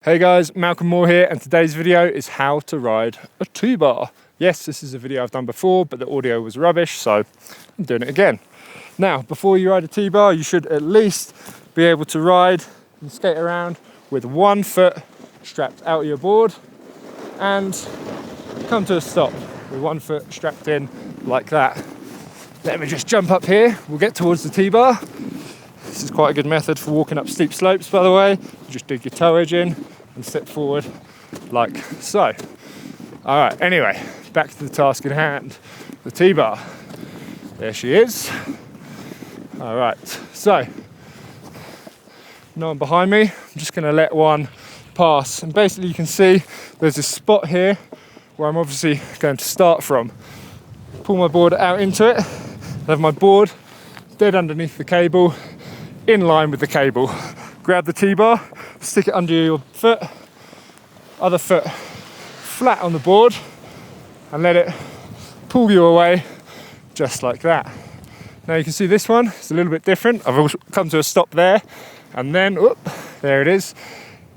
Hey guys, Malcolm Moore here, and today's video is how to ride a T-bar. Yes, this is a video I've done before, but the audio was rubbish, so I'm doing it again. Now, before you ride a T-bar, you should at least be able to ride and skate around with one foot strapped out of your board and come to a stop with one foot strapped in like that. Let me just jump up here, we'll get towards the T-bar. This is quite a good method for walking up steep slopes, by the way. You just dig your toe edge in and step forward like so. All right, anyway, back to the task in hand, the T-bar. There she is. All right, so no one behind me. I'm just gonna let one pass. And basically you can see there's this spot here where I'm obviously going to start from. Pull my board out into it, have my board dead underneath the cable, in line with the cable. Grab the T-bar, stick it under your foot, other foot flat on the board, and let it pull you away just like that. Now you can see this one, it's a little bit different. I've also come to a stop there, and then, whoop, there it is.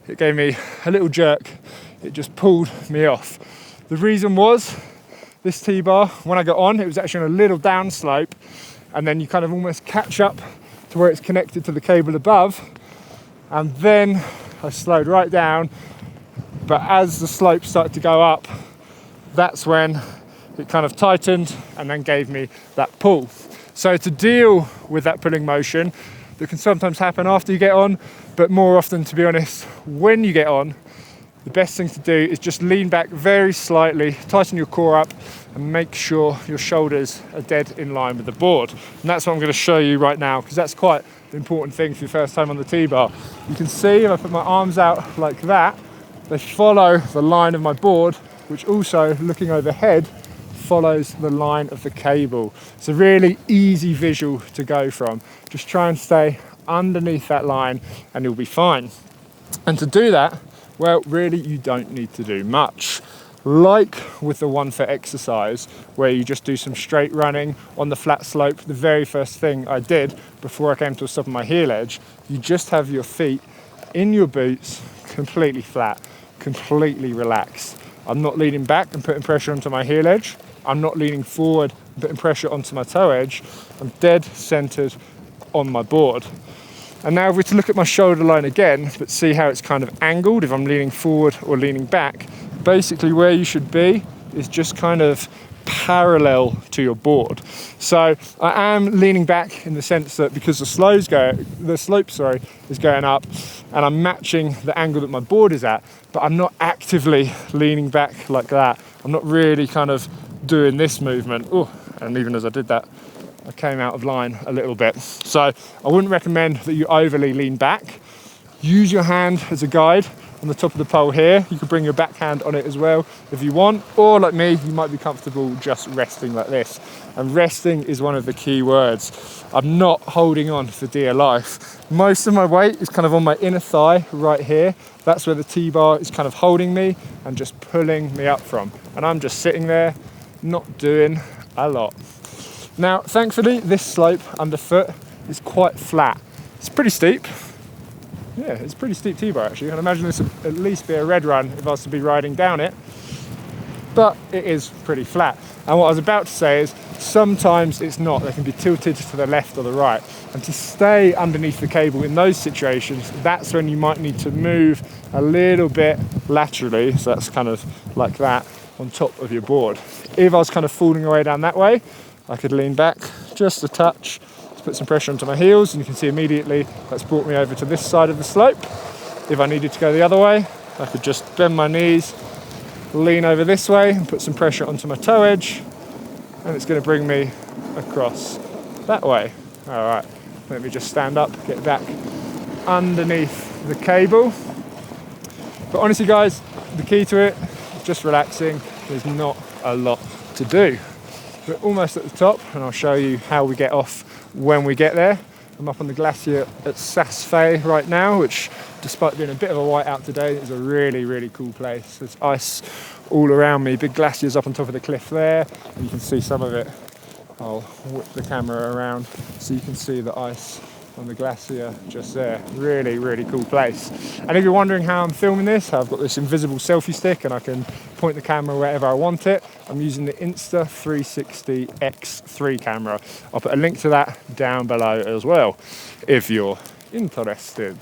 It gave me a little jerk. It just pulled me off. The reason was, this T-bar, when I got on, it was actually on a little down slope, and then you kind of almost catch up to where it's connected to the cable above, and then I slowed right down, but as the slope started to go up, that's when it kind of tightened and then gave me that pull. So to deal with that pulling motion that can sometimes happen after you get on, but more often, to be honest, when you get on, the best thing to do is just lean back very slightly, tighten your core up, and make sure your shoulders are dead in line with the board. And that's what I'm going to show you right now, because that's quite the important thing for your first time on the T-bar. You can see if I put my arms out like that, they follow the line of my board, which also, looking overhead, follows the line of the cable. It's a really easy visual to go from. Just try and stay underneath that line and you'll be fine. And to do that, well, really, you don't need to do much. Like with the 1 foot exercise, where you just do some straight running on the flat slope, the very first thing I did before I came to a stop on my heel edge, you just have your feet in your boots, completely flat, completely relaxed. I'm not leaning back and putting pressure onto my heel edge. I'm not leaning forward and putting pressure onto my toe edge. I'm dead centered on my board. And now if we to look at my shoulder line again, but see how it's kind of angled, if I'm leaning forward or leaning back, basically where you should be is just kind of parallel to your board. So I am leaning back in the sense that because the slope is going up, and I'm matching the angle that my board is at, but I'm not actively leaning back like that. I'm not really kind of doing this movement. Oh, and even as I did that, I came out of line a little bit. So I wouldn't recommend that you overly lean back. Use your hand as a guide on the top of the pole here. You can bring your backhand on it as well if you want, or like me, you might be comfortable just resting like this. And resting is one of the key words. I'm not holding on for dear life. Most of my weight is kind of on my inner thigh right here. That's where the T-bar is kind of holding me and just pulling me up from. And I'm just sitting there, not doing a lot. Now, thankfully, this slope underfoot is quite flat. It's pretty steep. Yeah, it's a pretty steep T-bar actually. I can imagine this would at least be a red run if I was to be riding down it. But it is pretty flat. And what I was about to say is, sometimes it's not. They can be tilted to the left or the right. And to stay underneath the cable in those situations, that's when you might need to move a little bit laterally. So that's kind of like that on top of your board. If I was kind of falling away down that way, I could lean back just a touch, put some pressure onto my heels, and you can see immediately that's brought me over to this side of the slope. If I needed to go the other way, I could just bend my knees, lean over this way and put some pressure onto my toe edge, and it's going to bring me across that way. All right, let me just stand up, get back underneath the cable. But honestly guys, the key to it is just relaxing. There's not a lot to do. We're almost at the top, and I'll show you how we get off when we get there. I'm up on the glacier at Saas-Fee right now, which, despite being a bit of a whiteout today, is a really, really cool place. There's ice all around me, big glaciers up on top of the cliff there, and you can see some of it. I'll whip the camera around so you can see the ice on the glacier just there. Really, really cool place. And if you're wondering how I'm filming this, I've got this invisible selfie stick and I can point the camera wherever I want it. I'm using the Insta360 X3 camera. I'll put a link to that down below as well if you're interested.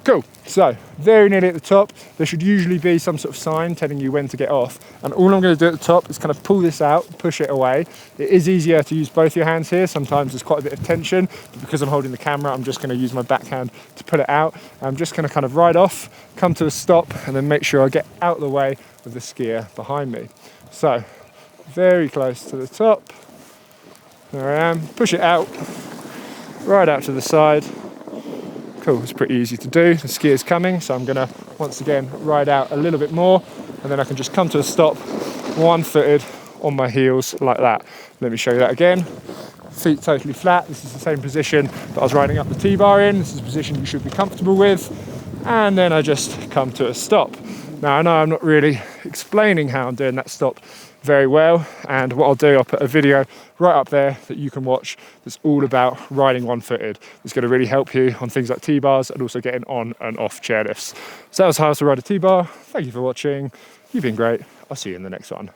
Cool, so very nearly at the top, there should usually be some sort of sign telling you when to get off. And all I'm going to do at the top is kind of pull this out, push it away. It is easier to use both your hands here. Sometimes there's quite a bit of tension, but because I'm holding the camera, I'm just going to use my backhand to pull it out. I'm just going to kind of ride off, come to a stop, and then make sure I get out of the way of the skier behind me. So, very close to the top. There I am, push it out, right out to the side. Cool, it's pretty easy to do. The skier's coming, so I'm gonna, once again, ride out a little bit more, and then I can just come to a stop, one-footed on my heels like that. Let me show you that again. Feet totally flat. This is the same position that I was riding up the T-bar in. This is a position you should be comfortable with. And then I just come to a stop. Now, I know I'm not really explaining how I'm doing that stop very well, and what I'll do, I'll put a video right up there that you can watch that's all about riding one-footed. It's going to really help you on things like T-bars and also getting on and off chairlifts. So that was how to ride a T-bar. Thank you for watching. You've been great. I'll see you in the next one.